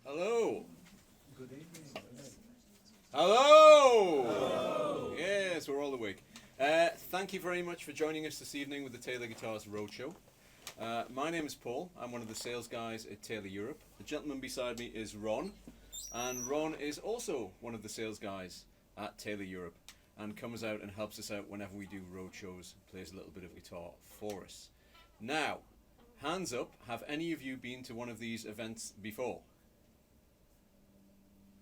Hello. Good evening. Hello. Hello. Yes, we're all awake. Thank you very much for joining us this evening with the Taylor Guitars Roadshow. My name is Paul. I'm one of the sales guys at Taylor Europe. The gentleman beside me is Ron, and Ron is also one of the sales guys at Taylor Europe and comes out and helps us out whenever we do roadshows, plays a little bit of guitar for us. Now, hands up, have any of you been to one of these events before?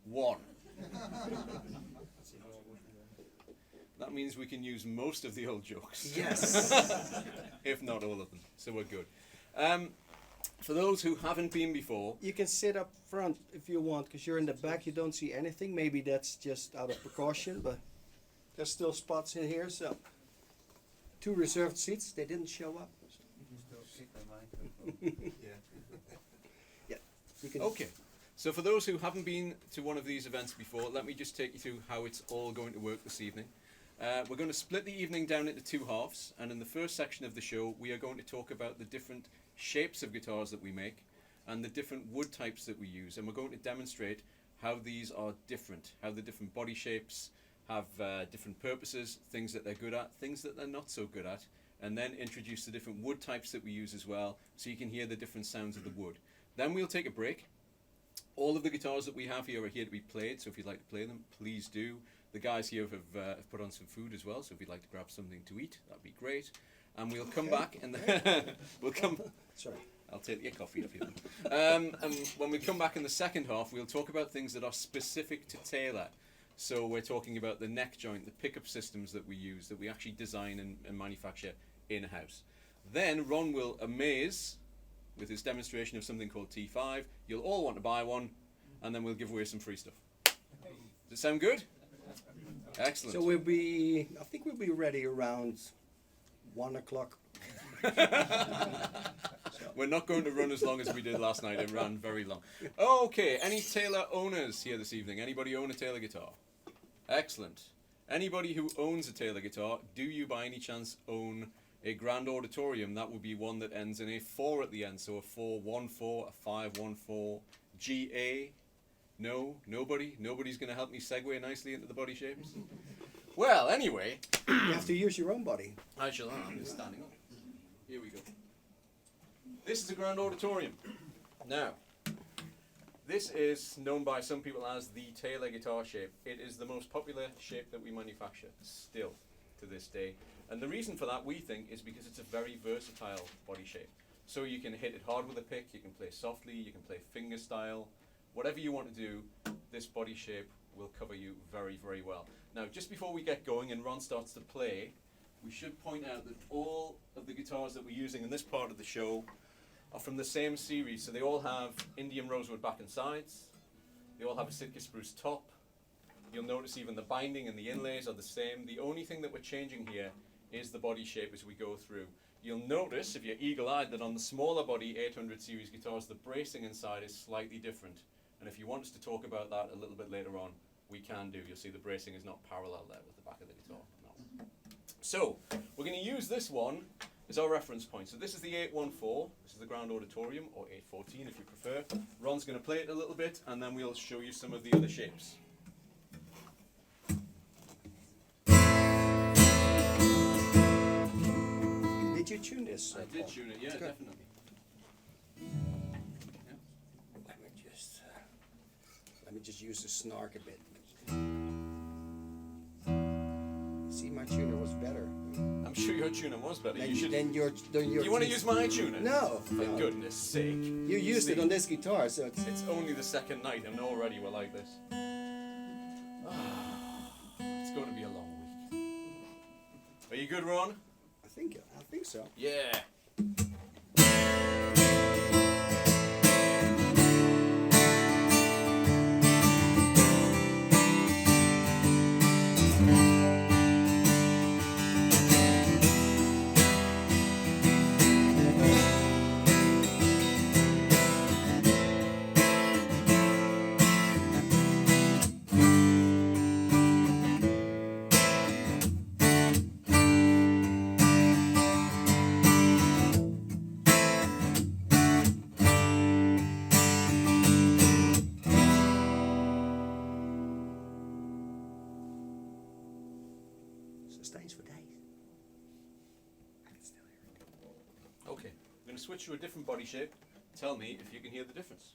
One. That means we can use most of the old jokes. Yes. If not all of them. So we're good. For those who haven't been before, You can sit up front if you want, because you're in the back. You don't see anything. Maybe that's just out of precaution, but there's still spots in here. So 2 reserved seats. They didn't show up. Yeah. You can. okay. So for those who haven't been to one of these events before, let me just take you through how it's all going to work this evening. We're going to split the evening down into 2 halves, and in the first section of the show, we are going to talk about the different shapes of guitars that we make and the different wood types that we use, and we're going to demonstrate how these are different, how the different body shapes have different purposes, things that they're good at, things that they're not so good at, and then introduce the different wood types that we use as well, so you can hear the different sounds of the wood. Then we'll take a break. All of the guitars that we have here are here to be played, so if you'd like to play them, please do. The guys here have put on some food as well, so if you'd like to grab something to eat, that'd be great. And we'll come back and we'll come. Sorry. I'll take your coffee up here. And when we come back in the second half, we'll talk about things that are specific to Taylor. So we're talking about the neck joint, the pickup systems that we use, that we actually design and manufacture in-house. Then Ron will amaze with his demonstration of something called T5. You'll all want to buy one, and then we'll give away some free stuff. Does it sound good? Excellent. So I think we'll be ready around 1 o'clock. We're not going to run as long as we did last night. It ran very long. Okay, any Taylor owners here this evening? Anybody own a Taylor guitar? Excellent. Anybody who owns a Taylor guitar, do you by any chance own a Grand Auditorium? That would be one that ends in a 4 at the end, so a 414, a 514, GA. No? Nobody? Nobody's going to help me segue nicely into the body shapes? Well, anyway. You have to use your own body. I shall. I'm just standing up. Here we go. This is a Grand Auditorium. Now, this is known by some people as the Taylor guitar shape. It is the most popular shape that we manufacture still to this day. And the reason for that, we think, is because it's a very versatile body shape. So you can hit it hard with a pick, you can play softly, you can play finger style. Whatever you want to do, this body shape will cover you very, very well. Now, just before we get going and Ron starts to play, we should point out that all of the guitars that we're using in this part of the show are from the same series. So they all have Indian rosewood back and sides. They all have a Sitka spruce top. You'll notice even the binding and the inlays are the same. The only thing that we're changing here is the body shape as we go through. You'll notice, if you're eagle-eyed, that on the smaller body 800 series guitars, the bracing inside is slightly different. And if you want us to talk about that a little bit later on, we can do. You'll see the bracing is not parallel there with the back of the guitar. No. So, we're going to use this one as our reference point. So this is the 814. This is the Grand Auditorium, or 814 if you prefer. Ron's going to play it a little bit, and then we'll show you some of the other shapes. Did you tune this? I did Paul? tune it, yeah, Good. definitely. Let me just use the snark a bit. See, my tuner was better. I'm sure your tuner was better. Then, You should. then your Do you want to use my tuner? No. For no. goodness sake. You used it See, on this guitar, so it's... It's only the second night, and already we're like this. It's going to be a long week. Are you good, Ron? I think so. Yeah. Sustains for days. I can still hear it. Okay, I'm going to switch to a different body shape. Tell me if you can hear the difference.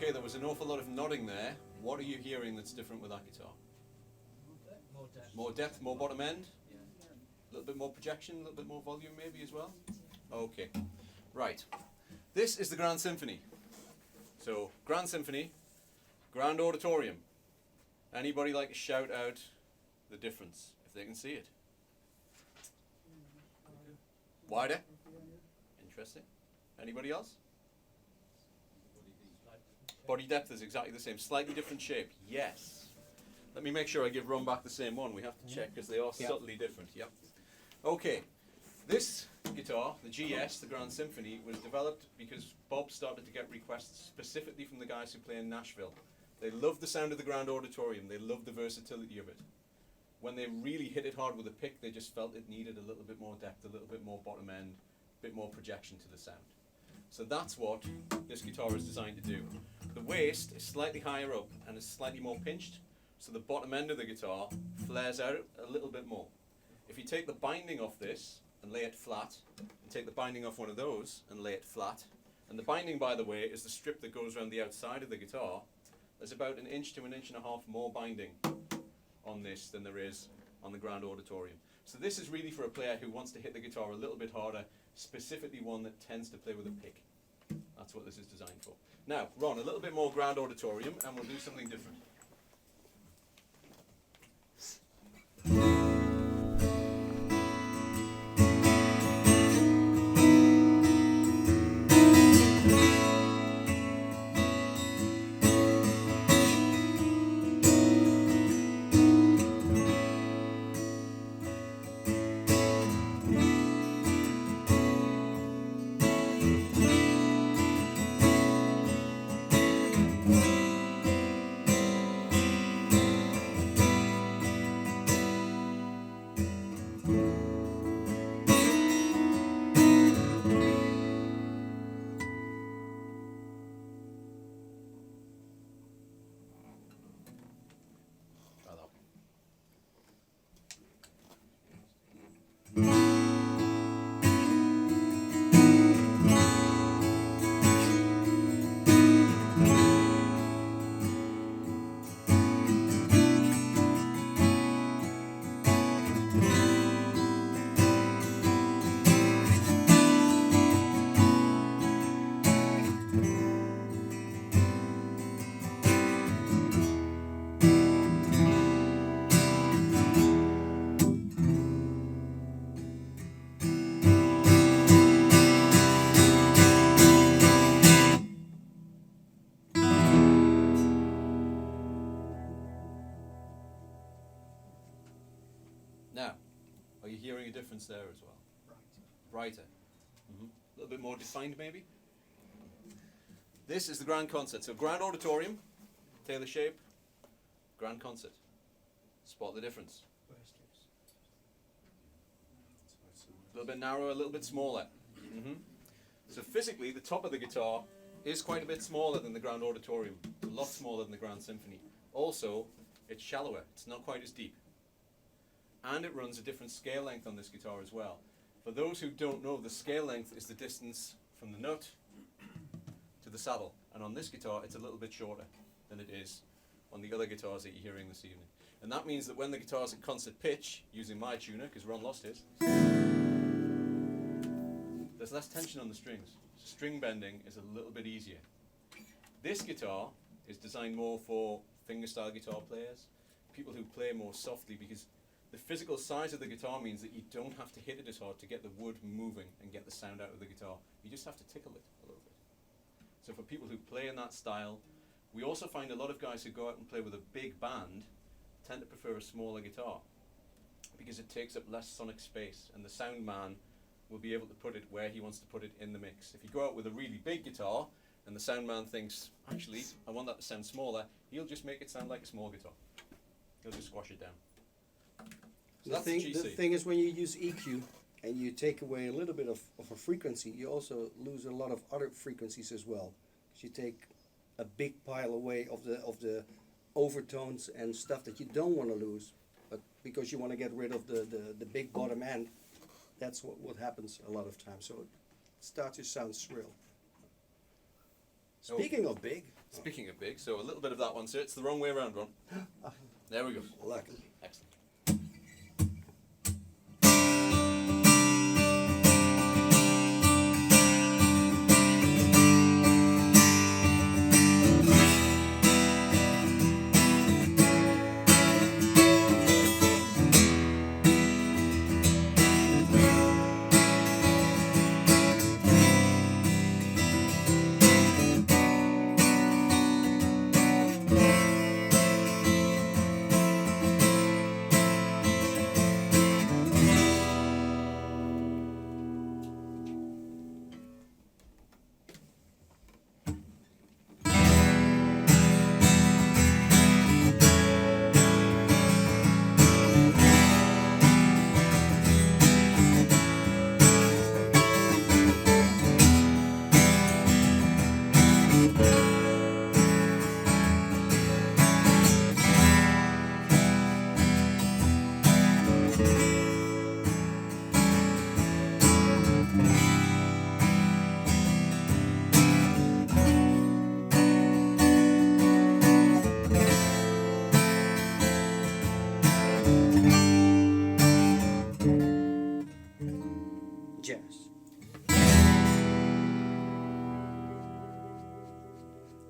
Okay, there was an awful lot of nodding there. What are you hearing that's different with that guitar? More depth. More depth, more bottom end? A little bit more projection, a little bit more volume maybe as well? Okay, right. This is the Grand Symphony. So, Grand Symphony, Grand Auditorium. Anybody like to shout out the difference, if they can see it? Wider? Interesting. Anybody else? Body depth is exactly the same, slightly different shape. Yes. Let me make sure I give Ron back the same one. We have to check because they are subtly different. Yep. Okay. This guitar, the GS, the Grand Symphony, was developed because Bob started to get requests specifically from the guys who play in Nashville. They loved the sound of the Grand Auditorium. They loved the versatility of it. When they really hit it hard with a pick, they just felt it needed a little bit more depth, a little bit more bottom end, a bit more projection to the sound. So that's what this guitar is designed to do. The waist is slightly higher up and is slightly more pinched, so the bottom end of the guitar flares out a little bit more. If you take the binding off this and lay it flat, and take the binding off one of those and lay it flat, and the binding, by the way, is the strip that goes around the outside of the guitar, there's about 1 inch to 1.5 inches more binding on this than there is on the Grand Auditorium. So this is really for a player who wants to hit the guitar a little bit harder, specifically one that tends to play with a pick. That's what this is designed for. Now, Ron, a little bit more Grand Auditorium, and we'll do something different. Now, are you hearing a difference there as well? Brighter. A little bit more defined maybe? This is the Grand Concert. So Grand Auditorium, Taylor shape, Grand Concert. Spot the difference. A little bit narrower, a little bit smaller. So physically, the top of the guitar is quite a bit smaller than the Grand Auditorium. A lot smaller than the Grand Symphony. Also, it's shallower. It's not quite as deep. And it runs a different scale length on this guitar as well. For those who don't know, the scale length is the distance from the nut to the saddle. And on this guitar, it's a little bit shorter than it is on the other guitars that you're hearing this evening. And that means that when the guitar's at concert pitch, using my tuner, because Ron lost his, there's less tension on the strings. So string bending is a little bit easier. This guitar is designed more for fingerstyle guitar players, people who play more softly, because the physical size of the guitar means that you don't have to hit it as hard to get the wood moving and get the sound out of the guitar. You just have to tickle it a little bit. So for people who play in that style, We also find a lot of guys who go out and play with a big band tend to prefer a smaller guitar because it takes up less sonic space, and the sound man will be able to put it where he wants to put it in the mix. If you go out with a really big guitar and the sound man thinks, actually, I want that to sound smaller, he'll just make it sound like a small guitar. He'll just squash it down. So that's the The thing is, when you use EQ and you take away a little bit of a frequency, you also lose a lot of other frequencies as well. 'Cause you take a big pile away of the overtones and stuff that you don't want to lose, but because you want to get rid of the big bottom end, that's what happens a lot of times. So it starts to sound shrill. Speaking of big. Speaking of big, so a little bit of that one, sir. It's the wrong way around, Ron. There we go. Luckily. Excellent.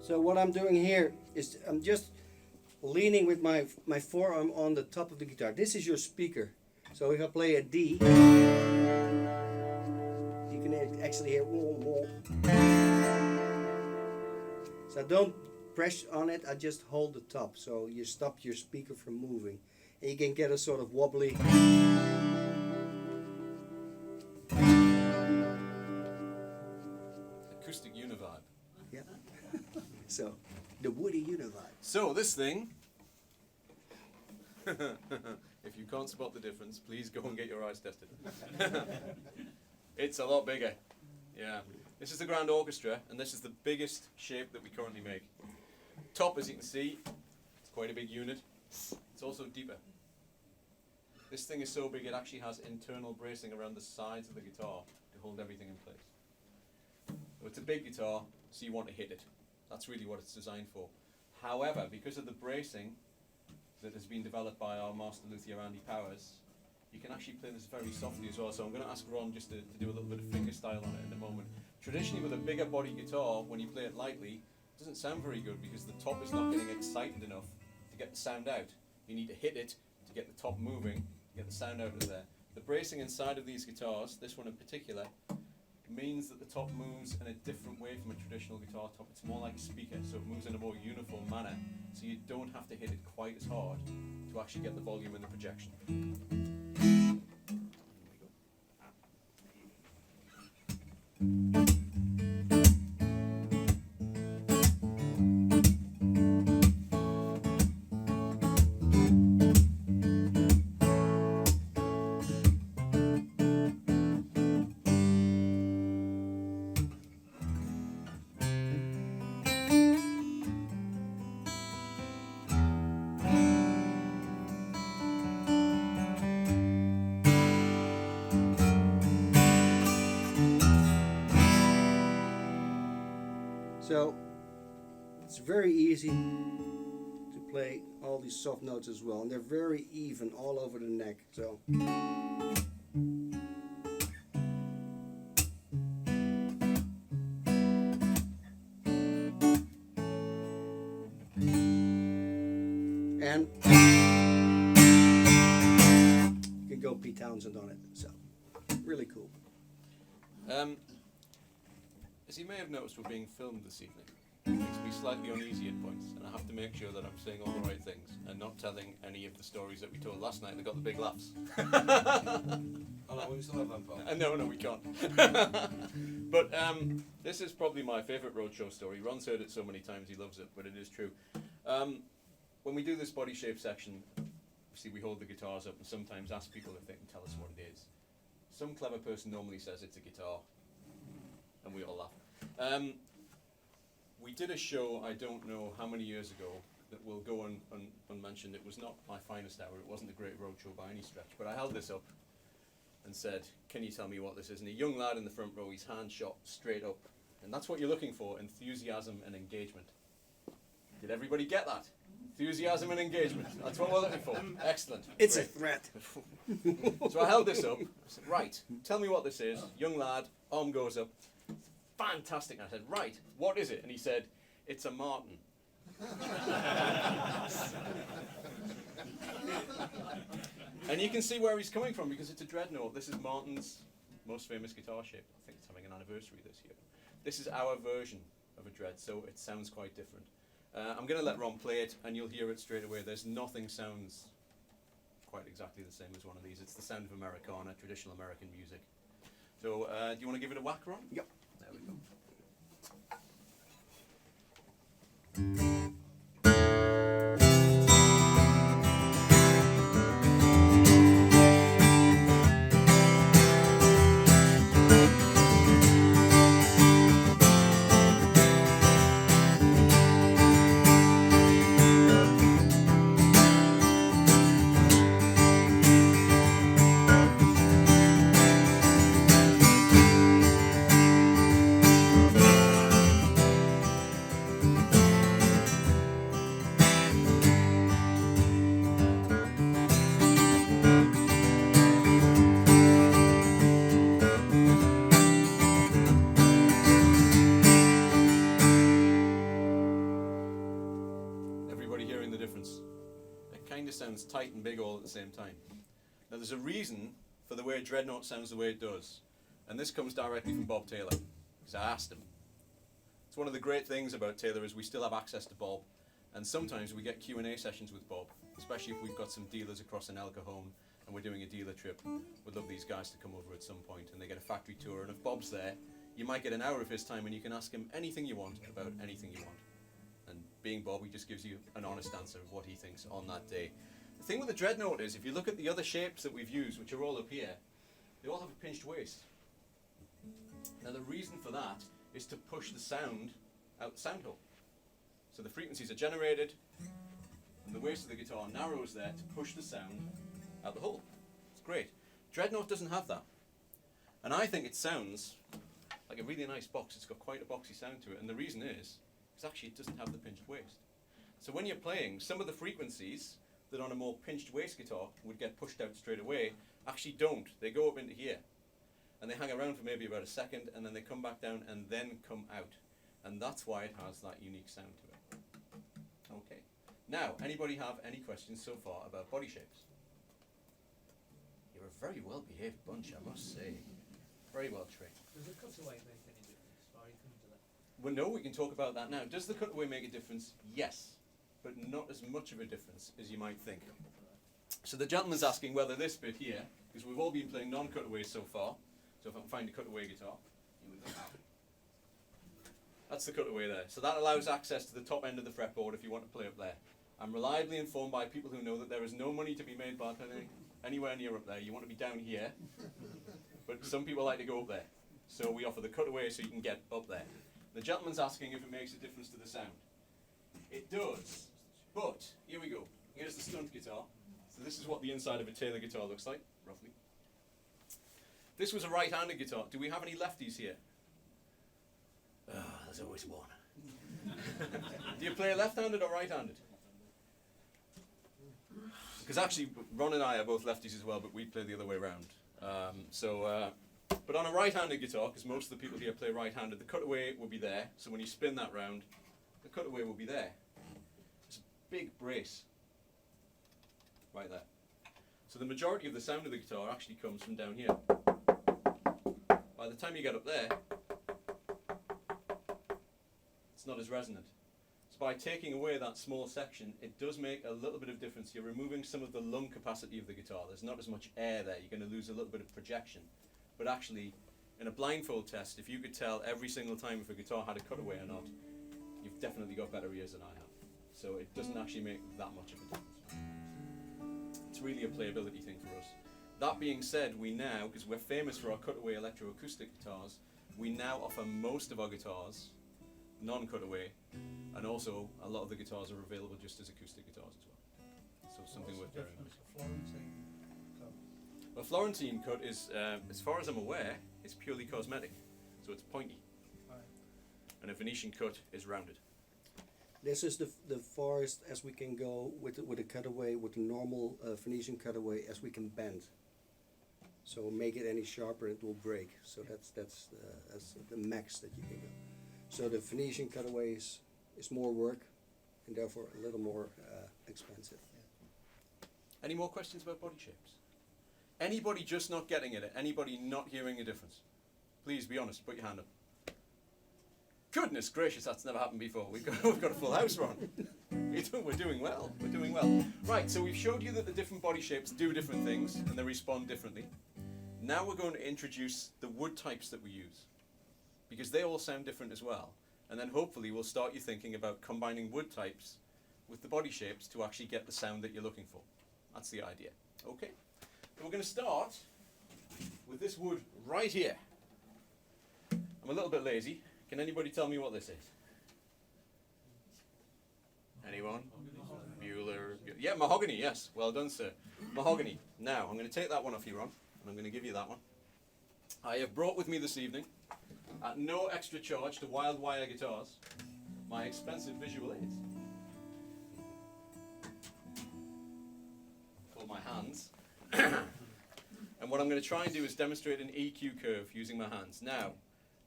So what I'm doing here is I'm just leaning with my forearm on the top of the guitar. This is your speaker. So if I play a D, you can actually hear. So I don't press on it, I just hold the top. So you stop your speaker from moving. And you can get a sort of wobbly. Acoustic univibe. Yeah. So the Woody univibe. So this thing, if you can't spot the difference, please go and get your eyes tested. It's a lot bigger. Yeah. This is the Grand Orchestra, and this is the biggest shape that we currently make. Top, as you can see, it's quite a big unit. It's also deeper. This thing is so big it actually has internal bracing around the sides of the guitar to hold everything in place. So it's a big guitar, so you want to hit it. That's really what it's designed for. However, because of the bracing that has been developed by our master luthier Andy Powers, you can actually play this very softly as well. So I'm going to ask Ron just to do a little bit of finger style on it in a moment. Traditionally, with a bigger body guitar, when you play it lightly, it doesn't sound very good because the top is not getting excited enough to get the sound out. You need to hit it to get the top moving, to get the sound out of there. The bracing inside of these guitars, this one in particular, means that the top moves in a different way from a traditional guitar top. It's more like a speaker, so it moves in a more uniform manner, so you don't have to hit it quite as hard to actually get the volume and the projection. So it's very easy to play all these soft notes as well, and they're very even all over the neck. So and you can go Pete Townsend on it. So really cool. As you may have noticed, we're being filmed this evening. It makes me be slightly uneasy at points, and I have to make sure that I'm saying all the right things and not telling any of the stories that we told last night that got the big laughs. Oh no, we still have that part. No, we can't. But this is probably my favourite Roadshow story. Ron's heard it so many times he loves it, but it is true. When we do this body shape section, obviously we hold the guitars up and sometimes ask people if they can tell us what it is. Some clever person normally says it's a guitar, and we all laugh. We did a show, I don't know how many years ago, that will go unmentioned. It was not my finest hour, it wasn't a great roadshow by any stretch, but I held this up and said, can you tell me what this is? And a young lad in the front row, his hand shot straight up. And that's what you're looking for, enthusiasm and engagement. Did everybody get that? Enthusiasm and engagement. That's what we're looking for. Excellent. It's Great. a threat. So I held this up. I said, right, tell me what this is. Young lad, arm goes up. Fantastic. And I said, right, what is it? And he said, it's a Martin. And you can see where he's coming from because it's a dreadnought. This is Martin's most famous guitar shape. I think it's having an anniversary this year. This is our version of a dread, so it sounds quite different. I'm going to let Ron play it, and you'll hear it straight away. There's nothing sounds quite exactly the same as one of these. It's the sound of Americana, traditional American music. So, do you want to give it a whack, Ron? Yep. There we go. Sounds tight and big all at the same time. Now there's a reason for the way Dreadnought sounds the way it does, and this comes directly from Bob Taylor, because I asked him. It's one of the great things about Taylor is we still have access to Bob, and sometimes we get Q&A sessions with Bob, especially if we've got some dealers across in El Cajon and we're doing a dealer trip. We'd love these guys to come over at some point and they get a factory tour, and if Bob's there, you might get an hour of his time and you can ask him anything you want about anything you want. And being Bob, he just gives you an honest answer of what he thinks on that day. The thing with the Dreadnought is, if you look at the other shapes that we've used, which are all up here, they all have a pinched waist. Now the reason for that is to push the sound out the sound hole. So the frequencies are generated, and the waist of the guitar narrows there to push the sound out the hole. It's great. Dreadnought doesn't have that. And I think it sounds like a really nice box. It's got quite a boxy sound to it, and the reason is, actually it doesn't have the pinched waist. So when you're playing, some of the frequencies that on a more pinched waist guitar would get pushed out straight away, actually don't. They go up into here, and they hang around for maybe about a second, and then they come back down and then come out. And that's why it has that unique sound to it. Okay. Now, anybody have any questions so far about body shapes? You're a very well-behaved bunch, I must say. Very well trained. Does the cutaway make any difference? Or are you coming to that? Well, no, we can talk about that now. Does the cutaway make a difference? Yes, but not as much of a difference as you might think. So the gentleman's asking whether this bit here, because we've all been playing non-cutaways so far, so if I can find a cutaway guitar, here we go. That's the cutaway there. So that allows access to the top end of the fretboard if you want to play up there. I'm reliably informed by people who know that there is no money to be made by playing anywhere near up there. You want to be down here, but some people like to go up there. So we offer the cutaway so you can get up there. The gentleman's asking if it makes a difference to the sound. It does, but here we go. Here's the stunt guitar. So this is what the inside of a Taylor guitar looks like, roughly. This was a right-handed guitar. Do we have any lefties here? There's always one. Do you play left-handed or right-handed? Because actually, Ron and I are both lefties as well, but we play the other way around. But on a right-handed guitar, because most of the people here play right-handed, the cutaway will be there. So when you spin that round, the cutaway will be there. It's a big brace right there. So the majority of the sound of the guitar actually comes from down here. By the time you get up there, it's not as resonant. by taking away that small section, it does make a little bit of difference. You're removing some of the lung capacity of the guitar. There's not as much air there. You're going to lose a little bit of projection. But actually, in a blindfold test, if you could tell every single time if a guitar had a cutaway or not, you've definitely got better ears than I have. So it doesn't actually make that much of a difference. It's really a playability thing for us. That being said, we now, because we're famous for our Cutaway electroacoustic guitars, we now offer most of our guitars non-cutaway, and also a lot of the guitars are available just as acoustic guitars as well. So something worth bearing in mind. Well, Florentine cut is, as far as I'm aware, is purely cosmetic, so it's pointy. And a Venetian cut is rounded. This is the farthest as we can go with a cutaway, with a normal Venetian cutaway, as we can bend. So make it any sharper, it will break. So that's the max that you can go. So the Venetian cutaway is more work, and therefore a little more expensive. Any more questions about body shapes? Anybody just not getting it? Anybody not hearing a difference? Please be honest, put your hand up. Goodness gracious, that's never happened before. We've got a full house, Ron. We're doing well. We're doing well. Right, so we've showed you that the different body shapes do different things and they respond differently. Now we're going to introduce the wood types that we use, because they all sound different as well. And then hopefully we'll start you thinking about combining wood types with the body shapes to actually get the sound that you're looking for. That's the idea. Okay? So we're going to start with this wood right here. I'm a little bit lazy. Can anybody tell me what this is? Anyone? Bueller. Yeah, mahogany, yes. Well done, sir. Mahogany. Now, I'm going to take that one off you, Ron, and I'm going to give you that one. I have brought with me this evening, at no extra charge to Wildwire guitars, my expensive visual aids. For my hands. And what I'm going to try and do is demonstrate an EQ curve using my hands. Now,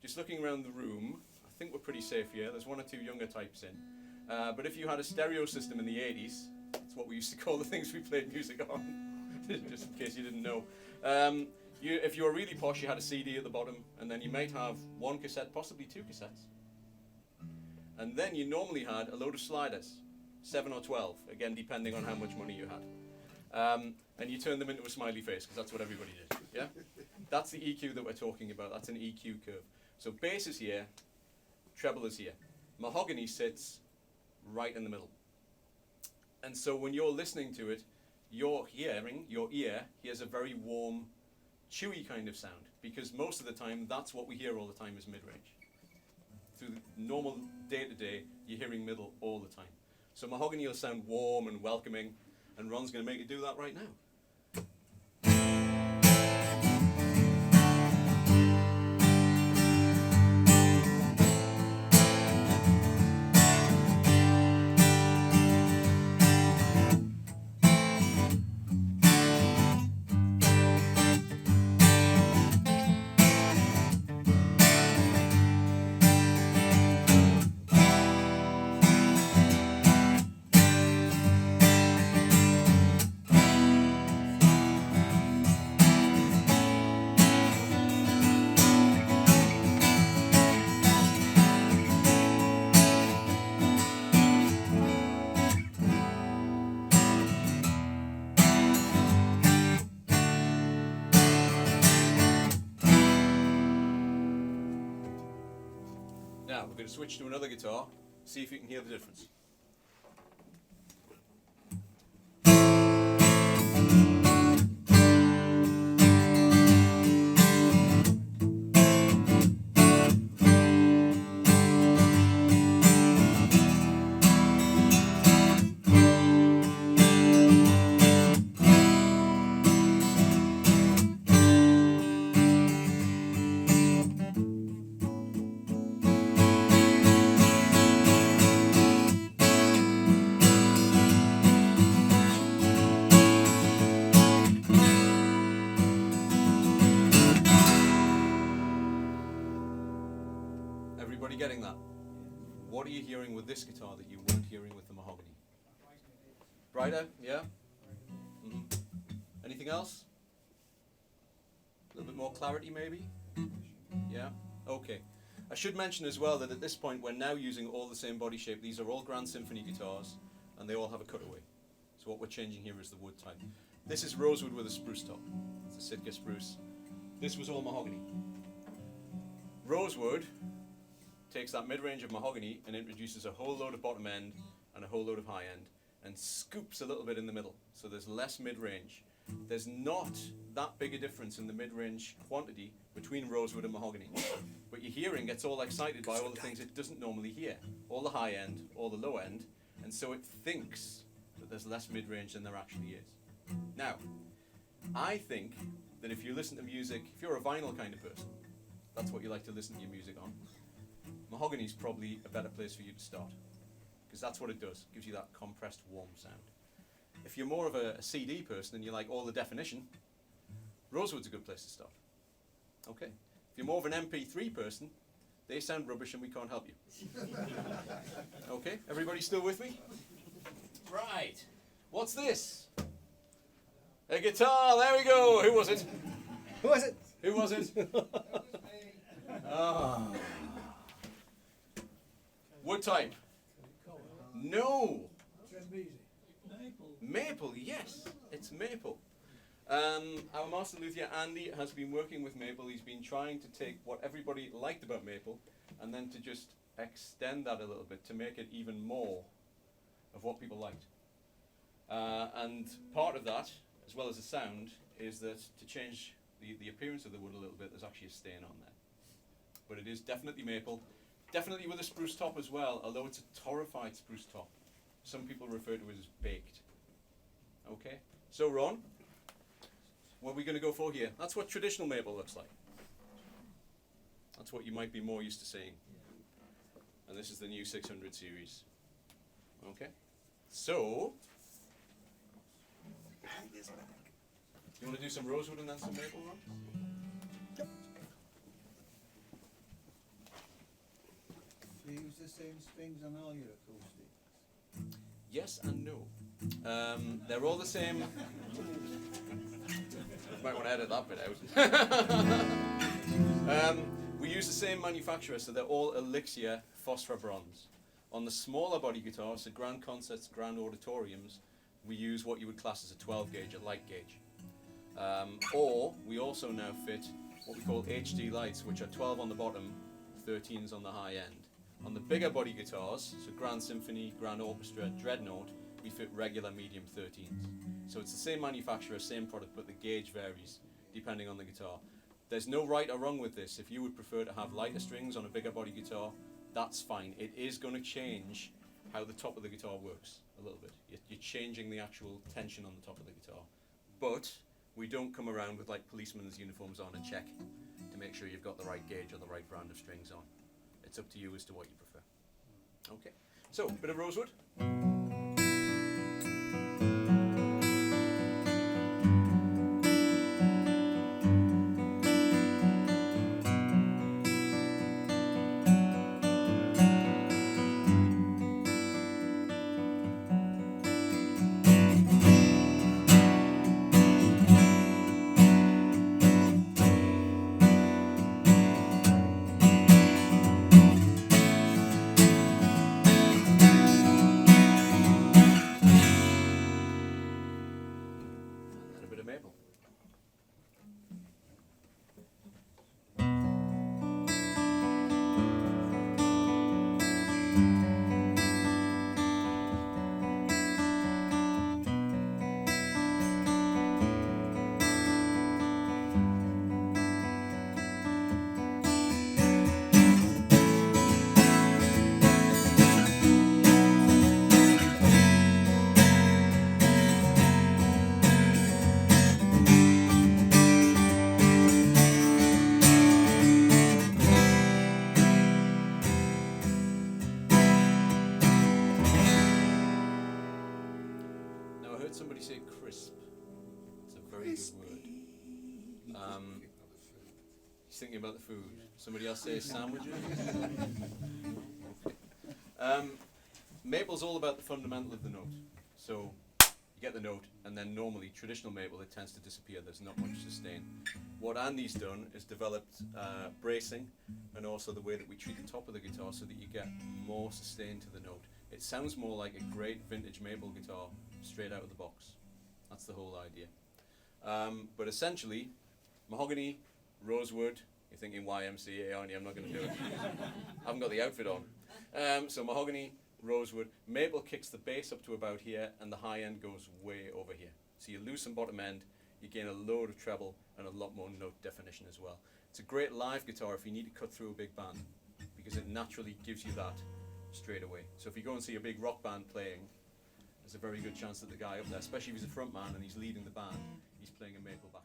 just looking around the room, I think we're pretty safe here. There's one or two younger types in. But if you had a stereo system in the 80s, that's what we used to call the things we played music on, just in case you didn't know. If you were really posh, you had a CD at the bottom, and then you might have one cassette, possibly two cassettes. And then you normally had a load of sliders, 7 or 12, again depending on how much money you had. And you turned them into a smiley face, because that's what everybody did. Yeah? That's the EQ that we're talking about. That's an EQ curve. So bass is here, treble is here. Mahogany sits right in the middle. And so when you're listening to it, your ear hears a very warm, chewy kind of sound, because most of the time that's what we hear all the time is mid-range. Through the normal day-to-day, you're hearing middle all the time. So mahogany will sound warm and welcoming, and Ron's going to make you do that right now. Now, we're going to switch to another guitar, see if you can hear the difference. Everybody getting that? What are you hearing with this guitar that you weren't hearing with the mahogany? Brighter, yeah? Mm-hmm. Anything else? A little bit more clarity maybe? Yeah? Okay. I should mention as well that at this point we're now using all the same body shape. These are all Grand Symphony guitars, and they all have a cutaway. So what we're changing here is the wood type. This is rosewood with a spruce top. It's a Sitka spruce. This was all mahogany. Rosewood takes that mid-range of mahogany and introduces a whole load of bottom end and a whole load of high end, and scoops a little bit in the middle. So there's less mid-range. There's not that big a difference in the mid-range quantity between rosewood and mahogany. But your hearing gets all excited by all the things it doesn't normally hear. All the high end, all the low end, and so it thinks that there's less mid-range than there actually is. Now, I think that if you listen to music, if you're a vinyl kind of person, that's what you like to listen to your music on, mahogany is probably a better place for you to start. Because that's what it does. It gives you that compressed, warm sound. If you're more of a CD person and you like all the definition, rosewood's a good place to start. Okay. If you're more of an MP3 person, they sound rubbish and we can't help you. Okay, everybody still with me? Right. What's this? A guitar, there we go. Who was it? Who was it? Who was it? Ah. Wood type? No. Maple, yes, it's maple. Our master luthier Andy has been working with maple. He's been trying to take what everybody liked about maple and then to just extend that a little bit to make it even more of what people liked. And part of that, as well as the sound, is that to change the appearance of the wood a little bit, there's actually a stain on there. But it is definitely maple, definitely with a spruce top as well, although it's a torrified spruce top. Some people refer to it as baked. Okay, so Ron, what are we going to go for here? That's what traditional maple looks like. That's what you might be more used to seeing. And this is the new 600 series. Okay, so you want to do some rosewood and then some maple, Ron? Yep. Do you use the same strings on all your acoustics? Yes and no. They're all the same. You might want to edit that bit out. We use the same manufacturer, so they're all Elixir phosphor bronze. On the smaller body guitars, so grand concerts, grand auditoriums, we use what you would class as a 12 gauge, a light gauge. Or we also now fit what we call HD lights, which are 12 on the bottom, 13s on the high end. On the bigger body guitars, so Grand Symphony, Grand Orchestra, Dreadnought, we fit regular medium 13s. So it's the same manufacturer, same product, but the gauge varies depending on the guitar. There's no right or wrong with this. If you would prefer to have lighter strings on a bigger body guitar, that's fine. It is going to change how the top of the guitar works a little bit. You're changing the actual tension on the top of the guitar. But we don't come around with like policemen's uniforms on and check to make sure you've got the right gauge or the right brand of strings on. It's up to you as to what you prefer. Okay, so bit of rosewood. Somebody say crisp. It's a very good word. He's thinking about the food. Somebody else say sandwiches. Okay. Maple's all about the fundamental of the note. So you get the note, and then normally traditional maple, it tends to disappear. There's not much sustain. What Andy's done is developed bracing, and also the way that we treat the top of the guitar so that you get more sustain to the note. It sounds more like a great vintage maple guitar straight out of the box. That's the whole idea. But essentially, mahogany, rosewood. You're thinking YMCA, aren't you? I'm not going to do it. I haven't got the outfit on. So mahogany, rosewood. Maple kicks the bass up to about here, and the high end goes way over here. So you lose some bottom end, you gain a load of treble, and a lot more note definition as well. It's a great live guitar if you need to cut through a big band, because it naturally gives you that straight away. So if you go and see a big rock band playing, there's a very good chance that the guy up there, especially if he's a front man and he's leading the band, he's playing a maple back.